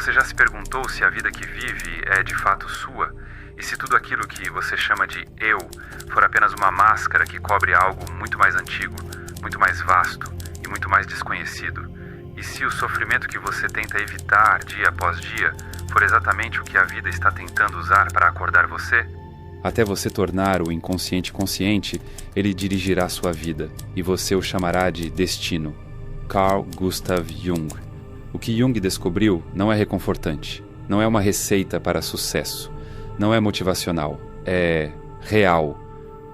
Você já se perguntou se a vida que vive é de fato sua? E se tudo aquilo que você chama de eu for apenas uma máscara que cobre algo muito mais antigo, muito mais vasto e muito mais desconhecido? E se o sofrimento que você tenta evitar dia após dia for exatamente o que a vida está tentando usar para acordar você? Até você tornar o inconsciente consciente, ele dirigirá sua vida, e você o chamará de destino. Carl Gustav Jung. O que Jung descobriu não é reconfortante, não é uma receita para sucesso, não é motivacional, é real,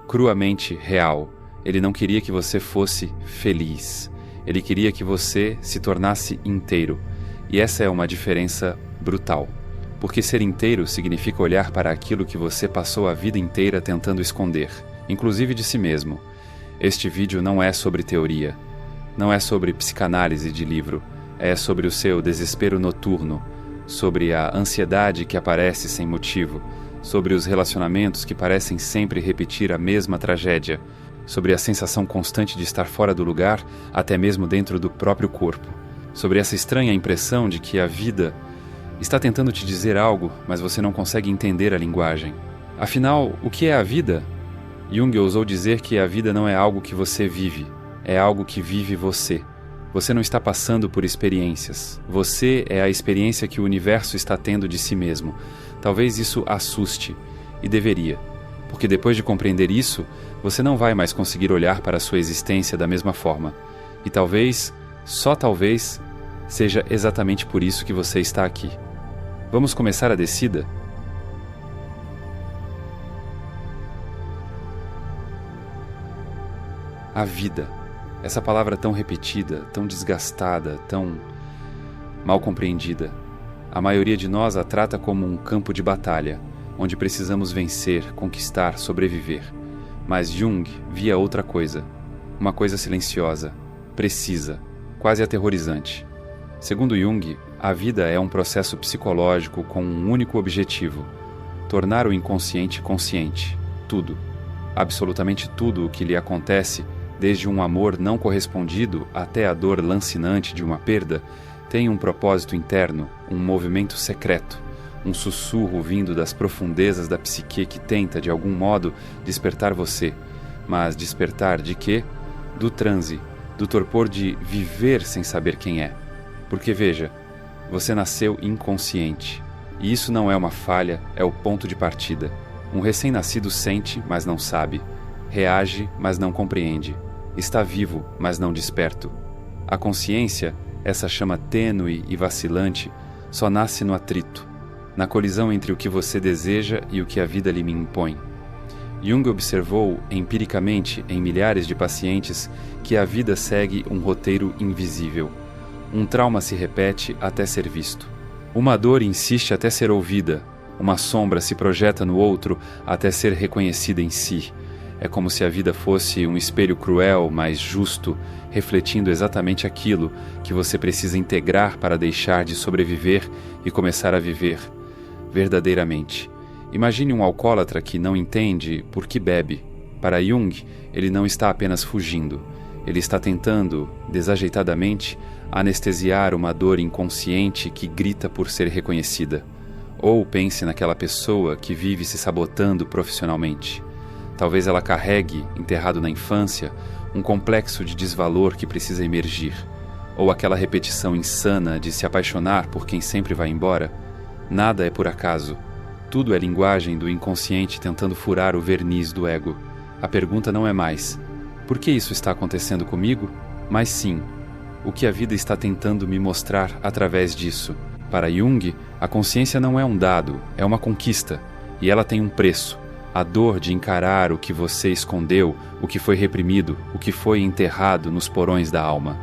cruamente real. Ele não queria que você fosse feliz, ele queria que você se tornasse inteiro. E essa é uma diferença brutal, porque ser inteiro significa olhar para aquilo que você passou a vida inteira tentando esconder, inclusive de si mesmo. Este vídeo não é sobre teoria, não é sobre psicanálise de livro, é sobre o seu desespero noturno, sobre a ansiedade que aparece sem motivo, sobre os relacionamentos que parecem sempre repetir a mesma tragédia, sobre a sensação constante de estar fora do lugar, até mesmo dentro do próprio corpo, sobre essa estranha impressão de que a vida está tentando te dizer algo, mas você não consegue entender a linguagem. Afinal, o que é a vida? Jung ousou dizer que a vida não é algo que você vive, é algo que vive você. Você não está passando por experiências. Você é a experiência que o universo está tendo de si mesmo. Talvez isso assuste, e deveria, porque depois de compreender isso, você não vai mais conseguir olhar para a sua existência da mesma forma. E talvez, só talvez, seja exatamente por isso que você está aqui. Vamos começar a descida? A vida. Essa palavra tão repetida, tão desgastada, tão mal compreendida. A maioria de nós a trata como um campo de batalha, onde precisamos vencer, conquistar, sobreviver. Mas Jung via outra coisa. Uma coisa silenciosa, precisa, quase aterrorizante. Segundo Jung, a vida é um processo psicológico com um único objetivo: tornar o inconsciente consciente. Tudo, absolutamente tudo o que lhe acontece, desde um amor não correspondido até a dor lancinante de uma perda, tem um propósito interno, um movimento secreto, um sussurro vindo das profundezas da psique que tenta, de algum modo, despertar você. Mas despertar de quê? Do transe, do torpor de viver sem saber quem é. Porque veja, você nasceu inconsciente, e isso não é uma falha, é o ponto de partida. Um recém-nascido sente, mas não sabe, reage, mas não compreende. Está vivo, mas não desperto. A consciência, essa chama tênue e vacilante, só nasce no atrito, na colisão entre o que você deseja e o que a vida lhe impõe. Jung observou empiricamente em milhares de pacientes que a vida segue um roteiro invisível. Um trauma se repete até ser visto. Uma dor insiste até ser ouvida. Uma sombra se projeta no outro até ser reconhecida em si. É como se a vida fosse um espelho cruel, mas justo, refletindo exatamente aquilo que você precisa integrar para deixar de sobreviver e começar a viver verdadeiramente. Imagine um alcoólatra que não entende por que bebe. Para Jung, ele não está apenas fugindo. Ele está tentando, desajeitadamente, anestesiar uma dor inconsciente que grita por ser reconhecida. Ou pense naquela pessoa que vive se sabotando profissionalmente. Talvez ela carregue, enterrado na infância, um complexo de desvalor que precisa emergir. Ou aquela repetição insana de se apaixonar por quem sempre vai embora. Nada é por acaso. Tudo é linguagem do inconsciente tentando furar o verniz do ego. A pergunta não é mais: por que isso está acontecendo comigo? Mas sim, o que a vida está tentando me mostrar através disso. Para Jung, a consciência não é um dado, é uma conquista. E ela tem um preço. A dor de encarar o que você escondeu, o que foi reprimido, o que foi enterrado nos porões da alma.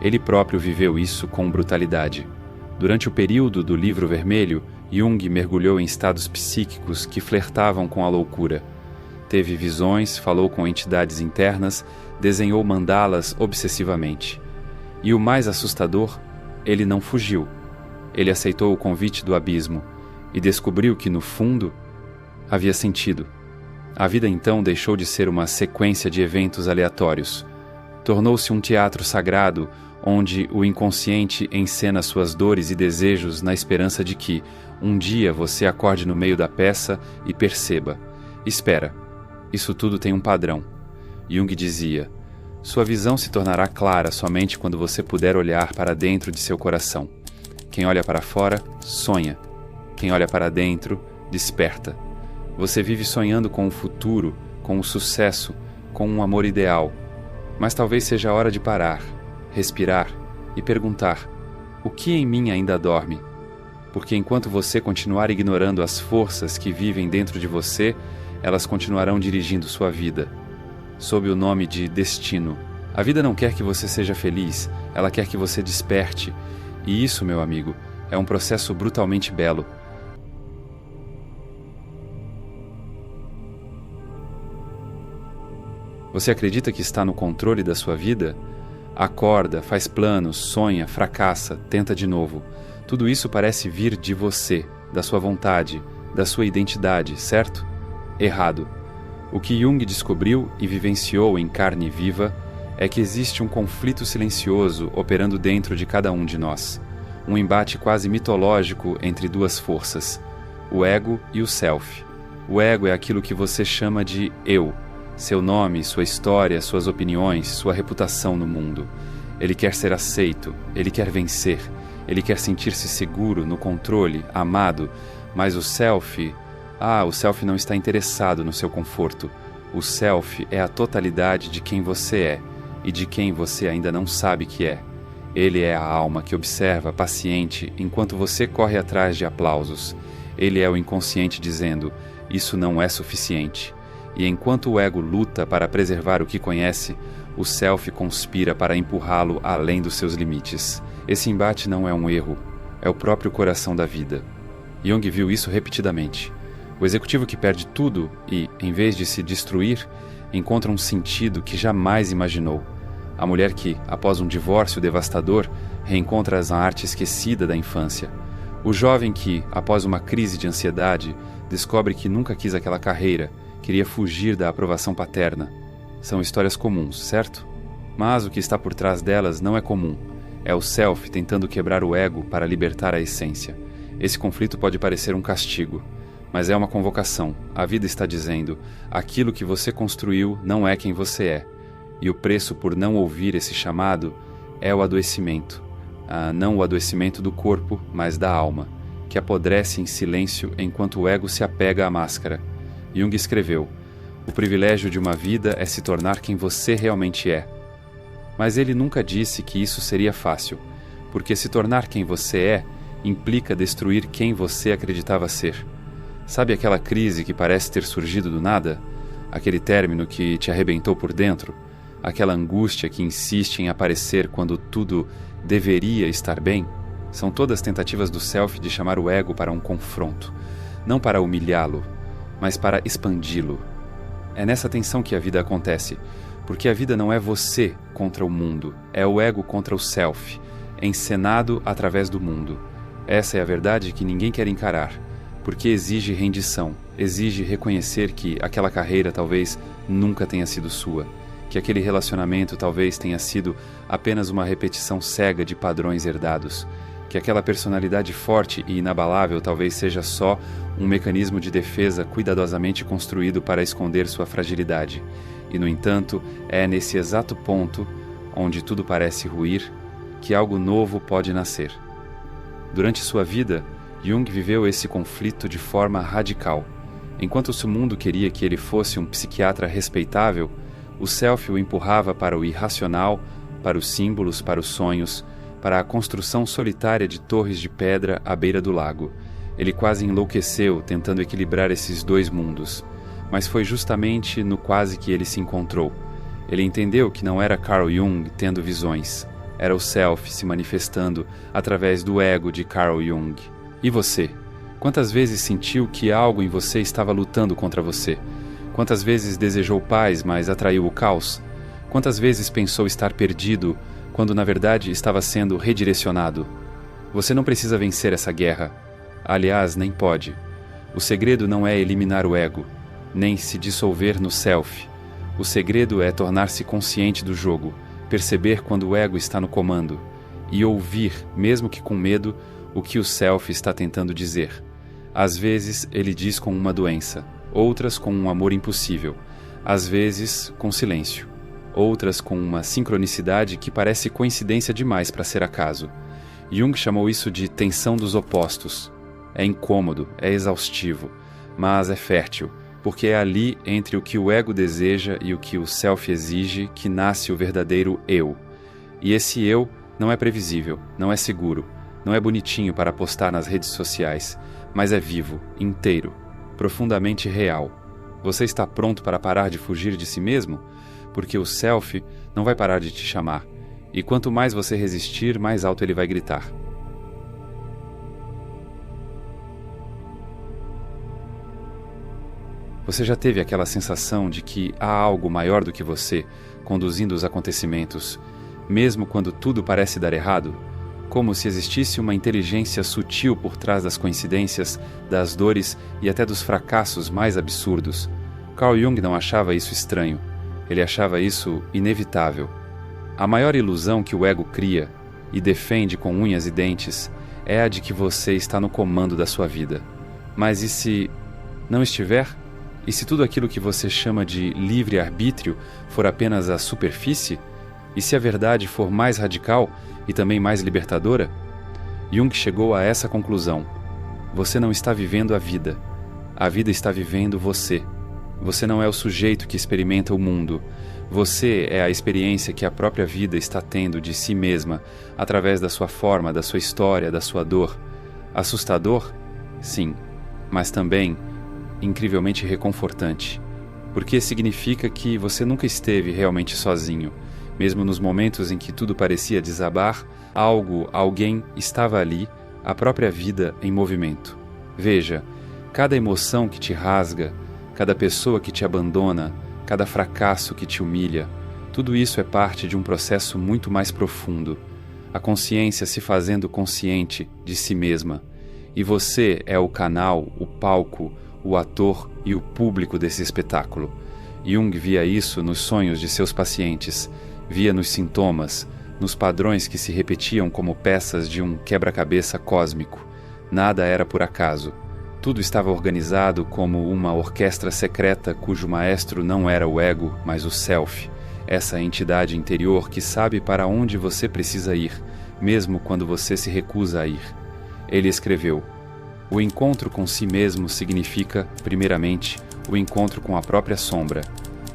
Ele próprio viveu isso com brutalidade. Durante o período do Livro Vermelho, Jung mergulhou em estados psíquicos que flertavam com a loucura. Teve visões, falou com entidades internas, desenhou mandalas obsessivamente. E o mais assustador, ele não fugiu. Ele aceitou o convite do abismo e descobriu que, no fundo, havia sentido. A vida então deixou de ser uma sequência de eventos aleatórios. Tornou-se um teatro sagrado onde o inconsciente encena suas dores e desejos na esperança de que, um dia, você acorde no meio da peça e perceba: espera, isso tudo tem um padrão. Jung dizia: sua visão se tornará clara somente quando você puder olhar para dentro de seu coração. Quem olha para fora, sonha. Quem olha para dentro, desperta. Você vive sonhando com o futuro, com o sucesso, com um amor ideal. Mas talvez seja a hora de parar, respirar e perguntar: o que em mim ainda dorme? Porque enquanto você continuar ignorando as forças que vivem dentro de você, elas continuarão dirigindo sua vida, sob o nome de destino. A vida não quer que você seja feliz, ela quer que você desperte. E isso, meu amigo, é um processo brutalmente belo. Você acredita que está no controle da sua vida? Acorda, faz planos, sonha, fracassa, tenta de novo. Tudo isso parece vir de você, da sua vontade, da sua identidade, certo? Errado. O que Jung descobriu e vivenciou em carne viva é que existe um conflito silencioso operando dentro de cada um de nós. Um embate quase mitológico entre duas forças, o ego e o self. O ego é aquilo que você chama de eu. Seu nome, sua história, suas opiniões, sua reputação no mundo. Ele quer ser aceito, ele quer vencer, ele quer sentir-se seguro, no controle, amado, mas o self não está interessado no seu conforto. O self é a totalidade de quem você é e de quem você ainda não sabe que é. Ele é a alma que observa, paciente, enquanto você corre atrás de aplausos. Ele é o inconsciente dizendo: isso não é suficiente. E enquanto o ego luta para preservar o que conhece, o self conspira para empurrá-lo além dos seus limites. Esse embate não é um erro, é o próprio coração da vida. Jung viu isso repetidamente. O executivo que perde tudo e, em vez de se destruir, encontra um sentido que jamais imaginou. A mulher que, após um divórcio devastador, reencontra a arte esquecida da infância. O jovem que, após uma crise de ansiedade, descobre que nunca quis aquela carreira, queria fugir da aprovação paterna. São histórias comuns, certo? Mas o que está por trás delas não é comum. É o self tentando quebrar o ego para libertar a essência. Esse conflito pode parecer um castigo, mas é uma convocação. A vida está dizendo: aquilo que você construiu não é quem você é. E o preço por não ouvir esse chamado é o adoecimento. Não o adoecimento do corpo, mas da alma, que apodrece em silêncio enquanto o ego se apega à máscara. Jung escreveu: o privilégio de uma vida é se tornar quem você realmente é. Mas ele nunca disse que isso seria fácil, porque se tornar quem você é implica destruir quem você acreditava ser. Sabe aquela crise que parece ter surgido do nada? Aquele término que te arrebentou por dentro? Aquela angústia que insiste em aparecer quando tudo deveria estar bem? São todas tentativas do self de chamar o ego para um confronto, não para humilhá-lo, mas para expandi-lo. É nessa tensão que a vida acontece, porque a vida não é você contra o mundo, é o ego contra o self, encenado através do mundo. Essa é a verdade que ninguém quer encarar, porque exige rendição, exige reconhecer que aquela carreira talvez nunca tenha sido sua, que aquele relacionamento talvez tenha sido apenas uma repetição cega de padrões herdados, que aquela personalidade forte e inabalável talvez seja só um mecanismo de defesa cuidadosamente construído para esconder sua fragilidade. E, no entanto, é nesse exato ponto, onde tudo parece ruir, que algo novo pode nascer. Durante sua vida, Jung viveu esse conflito de forma radical. Enquanto seu mundo queria que ele fosse um psiquiatra respeitável, o self o empurrava para o irracional, para os símbolos, para os sonhos, para a construção solitária de torres de pedra à beira do lago. Ele quase enlouqueceu tentando equilibrar esses dois mundos, mas foi justamente no quase que ele se encontrou. Ele entendeu que não era Carl Jung tendo visões, era o self se manifestando através do ego de Carl Jung. E você? Quantas vezes sentiu que algo em você estava lutando contra você? Quantas vezes desejou paz, mas atraiu o caos? Quantas vezes pensou estar perdido, quando na verdade estava sendo redirecionado? Você não precisa vencer essa guerra. Aliás, nem pode. O segredo não é eliminar o ego, nem se dissolver no self. O segredo é tornar-se consciente do jogo, perceber quando o ego está no comando e ouvir, mesmo que com medo, o que o self está tentando dizer. Às vezes ele diz com uma doença, outras com um amor impossível, às vezes com silêncio, outras com uma sincronicidade que parece coincidência demais para ser acaso. Jung chamou isso de tensão dos opostos. É incômodo, é exaustivo, mas é fértil, porque é ali entre o que o ego deseja e o que o self exige que nasce o verdadeiro eu. E esse eu não é previsível, não é seguro, não é bonitinho para postar nas redes sociais, mas é vivo, inteiro, profundamente real. Você está pronto para parar de fugir de si mesmo? Porque o self não vai parar de te chamar, e quanto mais você resistir, mais alto ele vai gritar. Você já teve aquela sensação de que há algo maior do que você conduzindo os acontecimentos, mesmo quando tudo parece dar errado? Como se existisse uma inteligência sutil por trás das coincidências, das dores e até dos fracassos mais absurdos. Carl Jung não achava isso estranho. Ele achava isso inevitável. A maior ilusão que o ego cria e defende com unhas e dentes é a de que você está no comando da sua vida. Mas e se não estiver? E se tudo aquilo que você chama de livre-arbítrio for apenas a superfície? E se a verdade for mais radical e também mais libertadora? Jung chegou a essa conclusão. Você não está vivendo a vida está vivendo você. Você não é o sujeito que experimenta o mundo. Você é a experiência que a própria vida está tendo de si mesma, através da sua forma, da sua história, da sua dor. Assustador? Sim, mas também incrivelmente reconfortante, porque significa que você nunca esteve realmente sozinho. Mesmo nos momentos em que tudo parecia desabar, alguém estava ali, a própria vida em movimento. Veja, cada emoção que te rasga, cada pessoa que te abandona, cada fracasso que te humilha, tudo isso é parte de um processo muito mais profundo. A consciência se fazendo consciente de si mesma. E você é o canal, o palco, o ator e o público desse espetáculo. Jung via isso nos sonhos de seus pacientes, via nos sintomas, nos padrões que se repetiam como peças de um quebra-cabeça cósmico. Nada era por acaso. Tudo estava organizado como uma orquestra secreta cujo maestro não era o ego, mas o self, essa entidade interior que sabe para onde você precisa ir, mesmo quando você se recusa a ir. Ele escreveu: o encontro com si mesmo significa, primeiramente, o encontro com a própria sombra.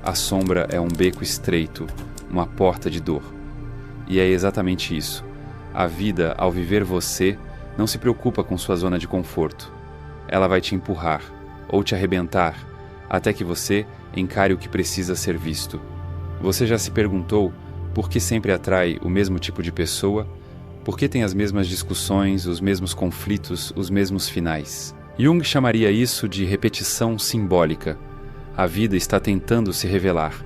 A sombra é um beco estreito, uma porta de dor. E é exatamente isso. A vida, ao viver você, não se preocupa com sua zona de conforto. Ela vai te empurrar, ou te arrebentar, até que você encare o que precisa ser visto. Você já se perguntou por que sempre atrai o mesmo tipo de pessoa? Por que tem as mesmas discussões, os mesmos conflitos, os mesmos finais? Jung chamaria isso de repetição simbólica. A vida está tentando se revelar,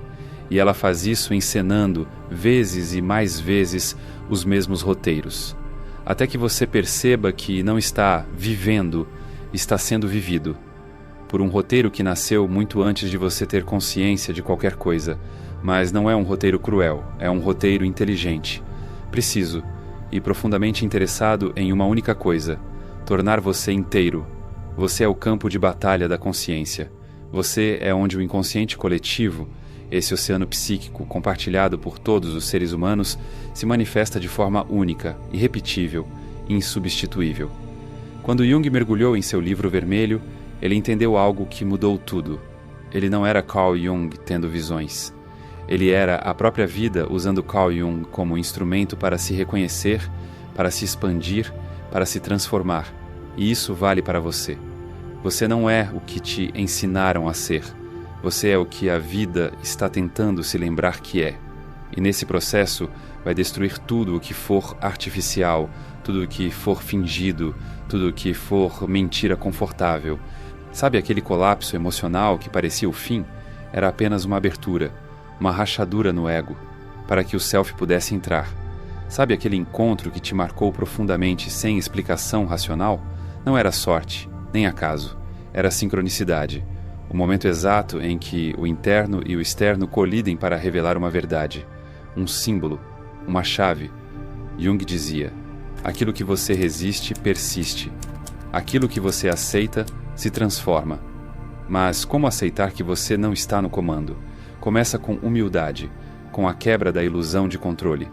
e ela faz isso encenando, vezes e mais vezes, os mesmos roteiros, até que você perceba que não está vivendo, está sendo vivido, por um roteiro que nasceu muito antes de você ter consciência de qualquer coisa, mas não é um roteiro cruel, é um roteiro inteligente, preciso, e profundamente interessado em uma única coisa: tornar você inteiro. Você é o campo de batalha da consciência. Você é onde o inconsciente coletivo, esse oceano psíquico compartilhado por todos os seres humanos, se manifesta de forma única, irrepetível, insubstituível. Quando Jung mergulhou em seu livro vermelho, ele entendeu algo que mudou tudo. Ele não era Carl Jung tendo visões. Ele era a própria vida usando Carl Jung como instrumento para se reconhecer, para se expandir, para se transformar. E isso vale para você. Você não é o que te ensinaram a ser. Você é o que a vida está tentando se lembrar que é. E nesse processo vai destruir tudo o que for artificial, tudo o que for fingido, tudo o que for mentira confortável. Sabe aquele colapso emocional que parecia o fim? Era apenas uma abertura, uma rachadura no ego, para que o self pudesse entrar. Sabe aquele encontro que te marcou profundamente sem explicação racional? Não era sorte, nem acaso. Era sincronicidade. O momento exato em que o interno e o externo colidem para revelar uma verdade. um símbolo, uma chave. Jung dizia: aquilo que você resiste persiste. Aquilo que você aceita se transforma. Mas como aceitar que você não está no comando? Começa com humildade, com a quebra da ilusão de controle,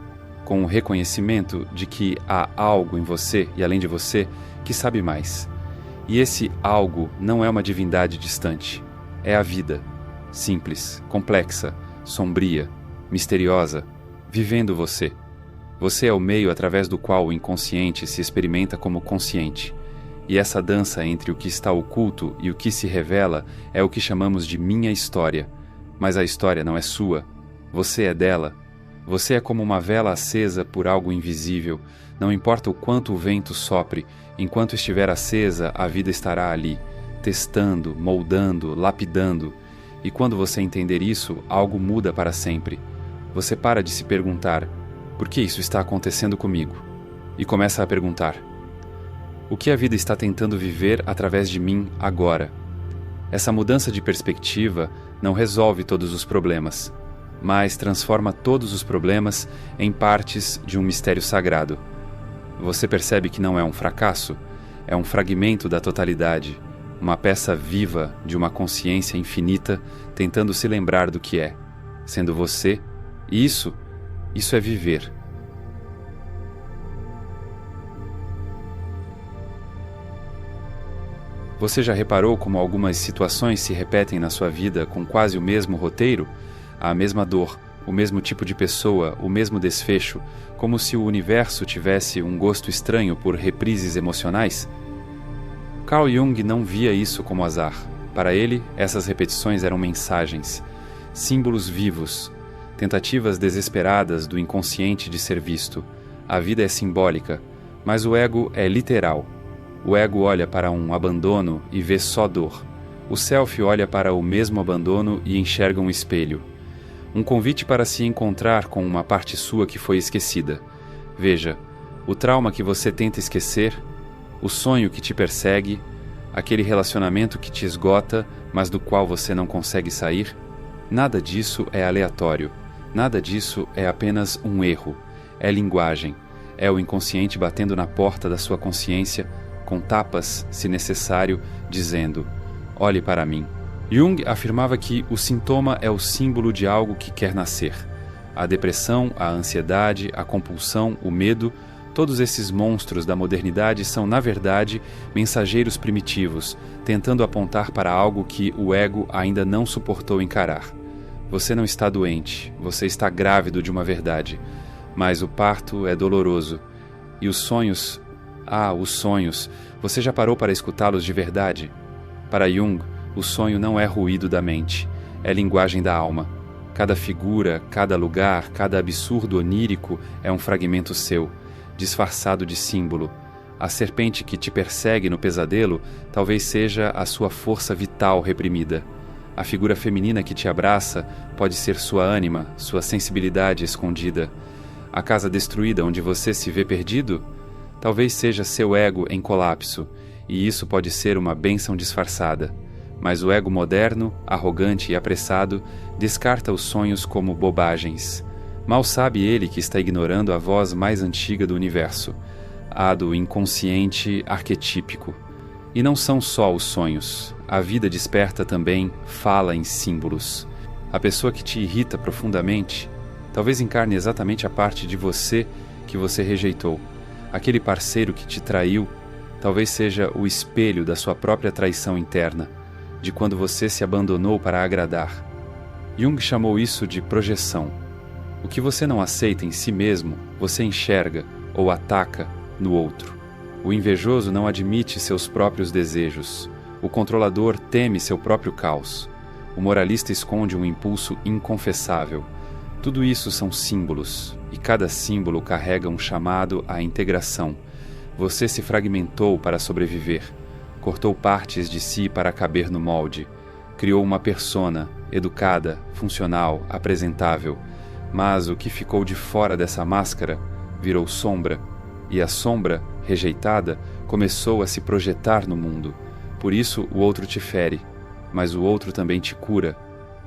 com o reconhecimento de que há algo em você e além de você que sabe mais. E esse algo não é uma divindade distante. É a vida, simples, complexa, sombria, misteriosa, vivendo você. Você é o meio através do qual o inconsciente se experimenta como consciente. E essa dança entre o que está oculto e o que se revela é o que chamamos de minha história. Mas a história não é sua. Você é dela. Você é como uma vela acesa por algo invisível. Não importa o quanto o vento sopre, enquanto estiver acesa, a vida estará ali, testando, moldando, lapidando. E quando você entender isso, algo muda para sempre. Você para de se perguntar: por que isso está acontecendo comigo? E começa a perguntar: o que a vida está tentando viver através de mim agora? Essa mudança de perspectiva não resolve todos os problemas, mas transforma todos os problemas em partes de um mistério sagrado. Você percebe que não é um fracasso, é um fragmento da totalidade, uma peça viva de uma consciência infinita tentando se lembrar do que é, sendo você, e isso é viver. Você já reparou como algumas situações se repetem na sua vida com quase o mesmo roteiro? A mesma dor, o mesmo tipo de pessoa, o mesmo desfecho, como se o universo tivesse um gosto estranho por reprises emocionais? Carl Jung não via isso como azar. Para ele, essas repetições eram mensagens, símbolos vivos, tentativas desesperadas do inconsciente de ser visto. A vida é simbólica, mas o ego é literal. O ego olha para um abandono e vê só dor. O self olha para o mesmo abandono e enxerga um espelho. Um convite para se encontrar com uma parte sua que foi esquecida. Veja, o trauma que você tenta esquecer, o sonho que te persegue, aquele relacionamento que te esgota, mas do qual você não consegue sair, nada disso é aleatório. Nada disso é apenas um erro. É linguagem. É o inconsciente batendo na porta da sua consciência, com tapas, se necessário, dizendo: olhe para mim. Jung afirmava que o sintoma é o símbolo de algo que quer nascer. A depressão, a ansiedade, a compulsão, o medo, todos esses monstros da modernidade são, na verdade, mensageiros primitivos, tentando apontar para algo que o ego ainda não suportou encarar. Você não está doente, você está grávido de uma verdade, mas o parto é doloroso. E os sonhos... os sonhos, você já parou para escutá-los de verdade? Para Jung, o sonho não é ruído da mente, é linguagem da alma. Cada figura, cada lugar, cada absurdo onírico é um fragmento seu, disfarçado de símbolo. A serpente que te persegue no pesadelo talvez seja a sua força vital reprimida. A figura feminina que te abraça pode ser sua ânima, sua sensibilidade escondida. A casa destruída onde você se vê perdido? Talvez seja seu ego em colapso, e isso pode ser uma bênção disfarçada. Mas o ego moderno, arrogante e apressado, descarta os sonhos como bobagens. Mal sabe ele que está ignorando a voz mais antiga do universo, a do inconsciente arquetípico. E não são só os sonhos. A vida desperta também fala em símbolos. A pessoa que te irrita profundamente talvez encarne exatamente a parte de você que você rejeitou. Aquele parceiro que te traiu talvez seja o espelho da sua própria traição interna, de quando você se abandonou para agradar. Jung chamou isso de projeção. O que você não aceita em si mesmo, você enxerga ou ataca no outro. O invejoso não admite seus próprios desejos. O controlador teme seu próprio caos. O moralista esconde um impulso inconfessável. Tudo isso são símbolos, e cada símbolo carrega um chamado à integração. Você se fragmentou para sobreviver, cortou partes de si para caber no molde, criou uma persona, educada, funcional, apresentável, mas o que ficou de fora dessa máscara virou sombra, e a sombra, rejeitada, começou a se projetar no mundo. Por isso o outro te fere, mas o outro também te cura,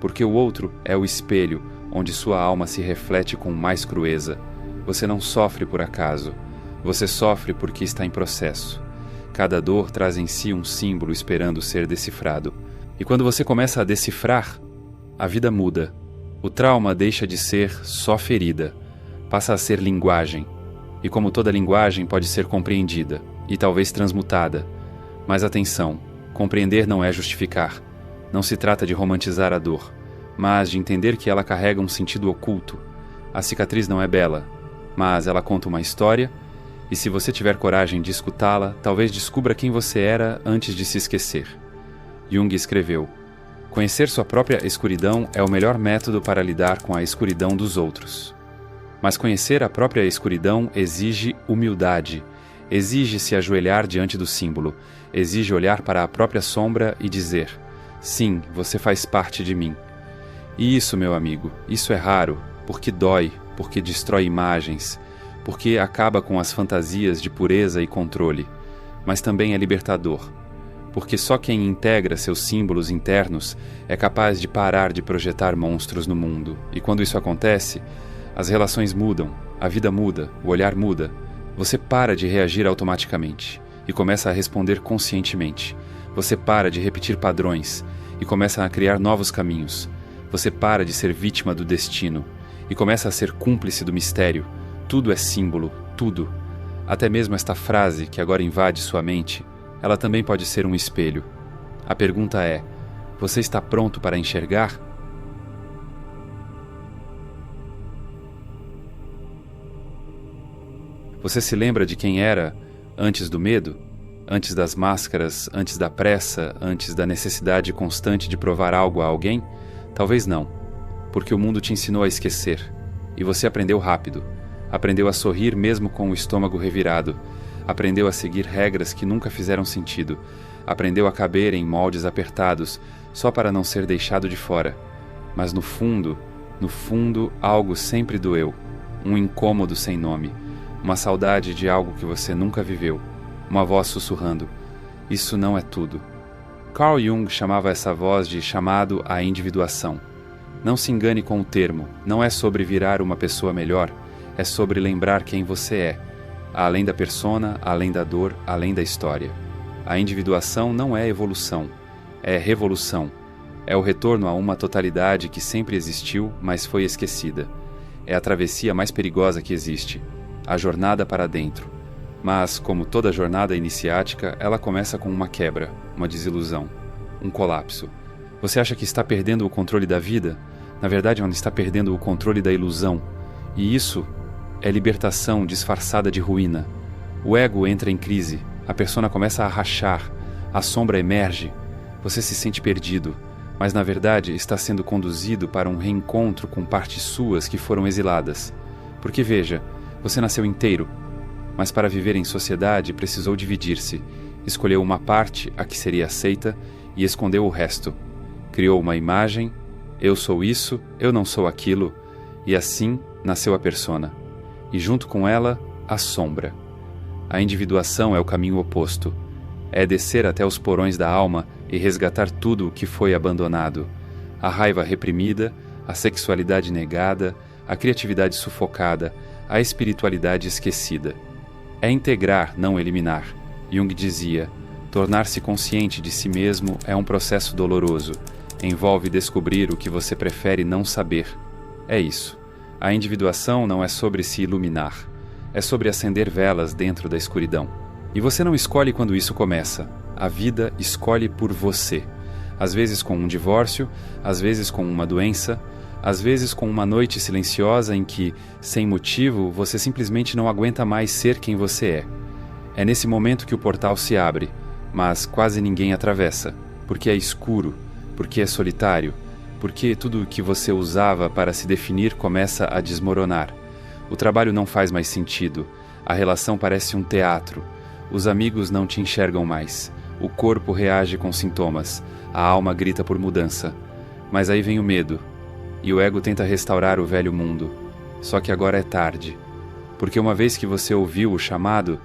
porque o outro é o espelho, onde sua alma se reflete com mais crueza. Você não sofre por acaso. Você sofre porque está em processo. Cada dor traz em si um símbolo esperando ser decifrado. E quando você começa a decifrar, a vida muda. O trauma deixa de ser só ferida, passa a ser linguagem. E como toda linguagem pode ser compreendida e talvez transmutada. Mas atenção, compreender não é justificar. Não se trata de romantizar a dor, mas de entender que ela carrega um sentido oculto. A cicatriz não é bela, mas ela conta uma história, e se você tiver coragem de escutá-la, talvez descubra quem você era antes de se esquecer. Jung escreveu: conhecer sua própria escuridão é o melhor método para lidar com a escuridão dos outros. Mas conhecer a própria escuridão exige humildade, exige se ajoelhar diante do símbolo, exige olhar para a própria sombra e dizer: sim, você faz parte de mim. E isso, meu amigo, isso é raro, porque dói, porque destrói imagens, porque acaba com as fantasias de pureza e controle, mas também é libertador, porque só quem integra seus símbolos internos é capaz de parar de projetar monstros no mundo. E quando isso acontece, as relações mudam, a vida muda, o olhar muda. Você para de reagir automaticamente e começa a responder conscientemente. Você para de repetir padrões e começa a criar novos caminhos. Você para de ser vítima do destino e começa a ser cúmplice do mistério. Tudo é símbolo, tudo. Até mesmo esta frase que agora invade sua mente, ela também pode ser um espelho. A pergunta é: você está pronto para enxergar? Você se lembra de quem era antes do medo? Antes das máscaras, antes da pressa, antes da necessidade constante de provar algo a alguém? Talvez não, porque o mundo te ensinou a esquecer, e você aprendeu rápido. Aprendeu a sorrir mesmo com o estômago revirado. Aprendeu a seguir regras que nunca fizeram sentido. Aprendeu a caber em moldes apertados, só para não ser deixado de fora. Mas no fundo, algo sempre doeu. Um incômodo sem nome. Uma saudade de algo que você nunca viveu. Uma voz sussurrando: isso não é tudo. Carl Jung chamava essa voz de chamado à individuação. Não se engane com o termo, não é sobre virar uma pessoa melhor, é sobre lembrar quem você é, além da persona, além da dor, além da história. A individuação não é evolução, é revolução. É o retorno a uma totalidade que sempre existiu, mas foi esquecida. É a travessia mais perigosa que existe, a jornada para dentro. Mas, como toda jornada iniciática, ela começa com uma quebra, uma desilusão, um colapso. Você acha que está perdendo o controle da vida? Na verdade, ela está perdendo o controle da ilusão. E isso é libertação disfarçada de ruína. O ego entra em crise, a persona começa a rachar, a sombra emerge. Você se sente perdido, mas na verdade está sendo conduzido para um reencontro com partes suas que foram exiladas. Porque veja, você nasceu inteiro, mas para viver em sociedade precisou dividir-se. Escolheu uma parte, a que seria aceita, e escondeu o resto. Criou uma imagem: eu sou isso, eu não sou aquilo, e assim nasceu a persona. E junto com ela, a sombra. A individuação é o caminho oposto. É descer até os porões da alma e resgatar tudo o que foi abandonado. A raiva reprimida, a sexualidade negada, a criatividade sufocada, a espiritualidade esquecida. É integrar, não eliminar. Jung dizia: tornar-se consciente de si mesmo é um processo doloroso. Envolve descobrir o que você prefere não saber. É isso. A individuação não é sobre se iluminar. É sobre acender velas dentro da escuridão. E você não escolhe quando isso começa. A vida escolhe por você. Às vezes com um divórcio, às vezes com uma doença, às vezes com uma noite silenciosa em que, sem motivo, você simplesmente não aguenta mais ser quem você é. É nesse momento que o portal se abre, mas quase ninguém atravessa, porque é escuro, porque é solitário, porque tudo o que você usava para se definir começa a desmoronar. O trabalho não faz mais sentido, a relação parece um teatro, os amigos não te enxergam mais, o corpo reage com sintomas, a alma grita por mudança. Mas aí vem o medo, e o ego tenta restaurar o velho mundo. Só que agora é tarde, porque uma vez que você ouviu o chamado,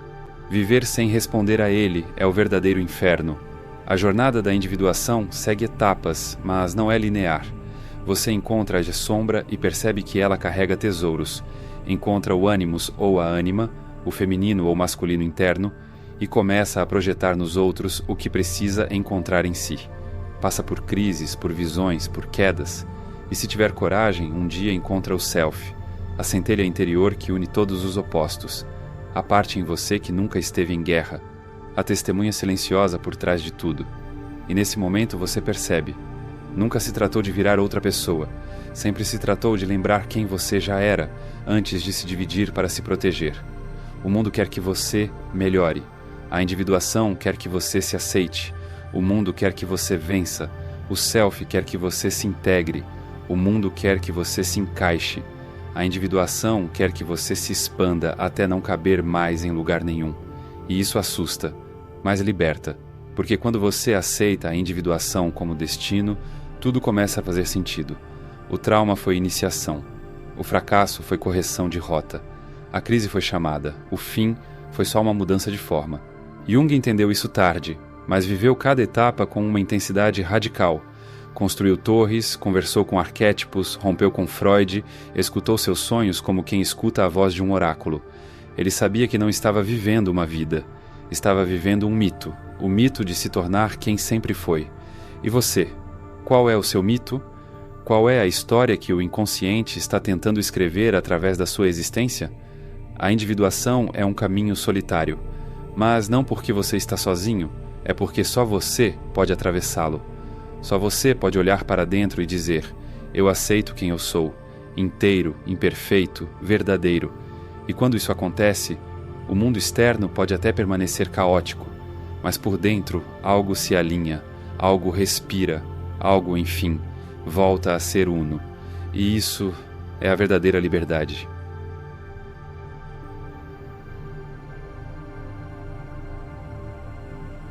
viver sem responder a ele é o verdadeiro inferno. A jornada da individuação segue etapas, mas não é linear. Você encontra a sombra e percebe que ela carrega tesouros. Encontra o ânimos ou a ânima, o feminino ou masculino interno, e começa a projetar nos outros o que precisa encontrar em si. Passa por crises, por visões, por quedas, e se tiver coragem, um dia encontra o self, a centelha interior que une todos os opostos, a parte em você que nunca esteve em guerra, a testemunha silenciosa por trás de tudo. E nesse momento você percebe, nunca se tratou de virar outra pessoa, sempre se tratou de lembrar quem você já era, antes de se dividir para se proteger. O mundo quer que você melhore. A individuação quer que você se aceite. O mundo quer que você vença. O self quer que você se integre. O mundo quer que você se encaixe. A individuação quer que você se expanda até não caber mais em lugar nenhum. E isso assusta, mas liberta. Porque quando você aceita a individuação como destino, tudo começa a fazer sentido. O trauma foi iniciação. O fracasso foi correção de rota. A crise foi chamada. O fim foi só uma mudança de forma. Jung entendeu isso tarde, mas viveu cada etapa com uma intensidade radical. Construiu torres, conversou com arquétipos, rompeu com Freud, escutou seus sonhos como quem escuta a voz de um oráculo. Ele sabia que não estava vivendo uma vida, estava vivendo um mito, o mito de se tornar quem sempre foi. E você? Qual é o seu mito? Qual é a história que o inconsciente está tentando escrever através da sua existência? A individuação é um caminho solitário. Mas não porque você está sozinho, é porque só você pode atravessá-lo. Só você pode olhar para dentro e dizer: eu aceito quem eu sou, inteiro, imperfeito, verdadeiro. E quando isso acontece, o mundo externo pode até permanecer caótico, mas por dentro algo se alinha, algo respira, algo, enfim, volta a ser uno. E isso é a verdadeira liberdade.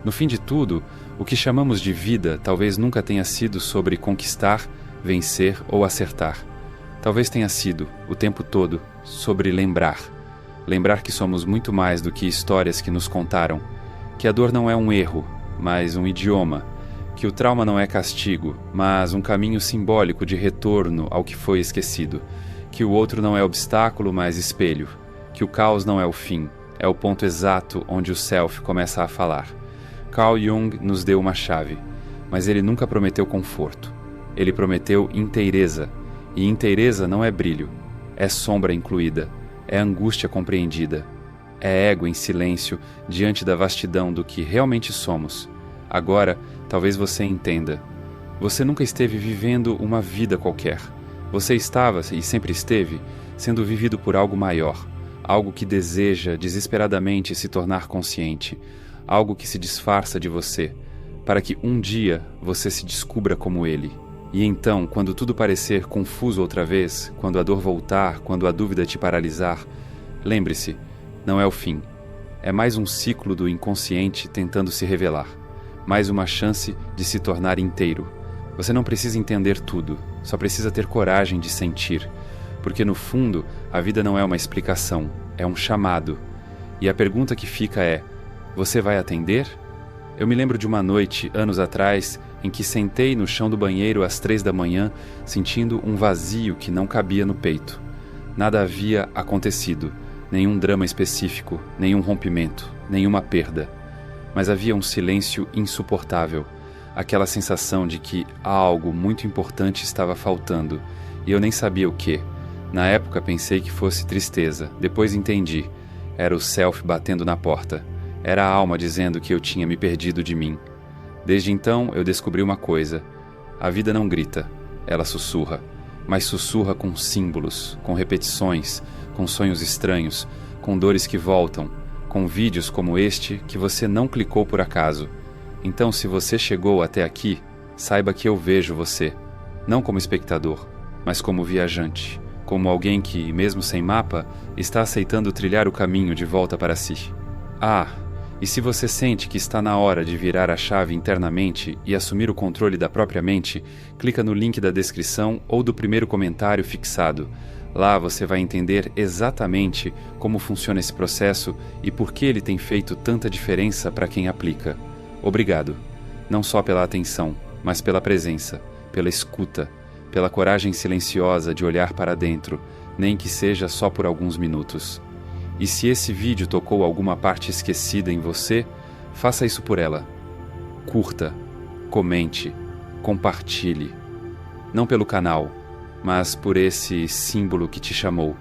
No fim de tudo, o que chamamos de vida talvez nunca tenha sido sobre conquistar, vencer ou acertar. Talvez tenha sido, o tempo todo, sobre lembrar. Lembrar que somos muito mais do que histórias que nos contaram, que a dor não é um erro, mas um idioma, que o trauma não é castigo, mas um caminho simbólico de retorno ao que foi esquecido, que o outro não é obstáculo, mas espelho, que o caos não é o fim, é o ponto exato onde o self começa a falar. Carl Jung nos deu uma chave, mas ele nunca prometeu conforto. Ele prometeu inteireza, e inteireza não é brilho, é sombra incluída, é angústia compreendida, é ego em silêncio diante da vastidão do que realmente somos. Agora, talvez você entenda. Você nunca esteve vivendo uma vida qualquer. Você estava, e sempre esteve, sendo vivido por algo maior, algo que deseja desesperadamente se tornar consciente, algo que se disfarça de você, para que um dia você se descubra como ele. E então, quando tudo parecer confuso outra vez, quando a dor voltar, quando a dúvida te paralisar, lembre-se, não é o fim. É mais um ciclo do inconsciente tentando se revelar, mais uma chance de se tornar inteiro. Você não precisa entender tudo, só precisa ter coragem de sentir, porque no fundo a vida não é uma explicação, é um chamado. E a pergunta que fica é: você vai atender? Eu me lembro de uma noite, anos atrás, em que sentei no chão do banheiro às 3 da manhã, sentindo um vazio que não cabia no peito. Nada havia acontecido, nenhum drama específico, nenhum rompimento, nenhuma perda. Mas havia um silêncio insuportável, aquela sensação de que algo muito importante estava faltando, e eu nem sabia o quê. Na época pensei que fosse tristeza, depois entendi. Era o self batendo na porta. Era a alma dizendo que eu tinha me perdido de mim. Desde então, eu descobri uma coisa. A vida não grita, ela sussurra. Mas sussurra com símbolos, com repetições, com sonhos estranhos, com dores que voltam, com vídeos como este que você não clicou por acaso. Então, se você chegou até aqui, saiba que eu vejo você. Não como espectador, mas como viajante. Como alguém que, mesmo sem mapa, está aceitando trilhar o caminho de volta para si. E se você sente que está na hora de virar a chave internamente e assumir o controle da própria mente, clica no link da descrição ou do primeiro comentário fixado. Lá você vai entender exatamente como funciona esse processo e por que ele tem feito tanta diferença para quem aplica. Obrigado, não só pela atenção, mas pela presença, pela escuta, pela coragem silenciosa de olhar para dentro, nem que seja só por alguns minutos. E se esse vídeo tocou alguma parte esquecida em você, faça isso por ela. Curta, comente, compartilhe. Não pelo canal, mas por esse símbolo que te chamou.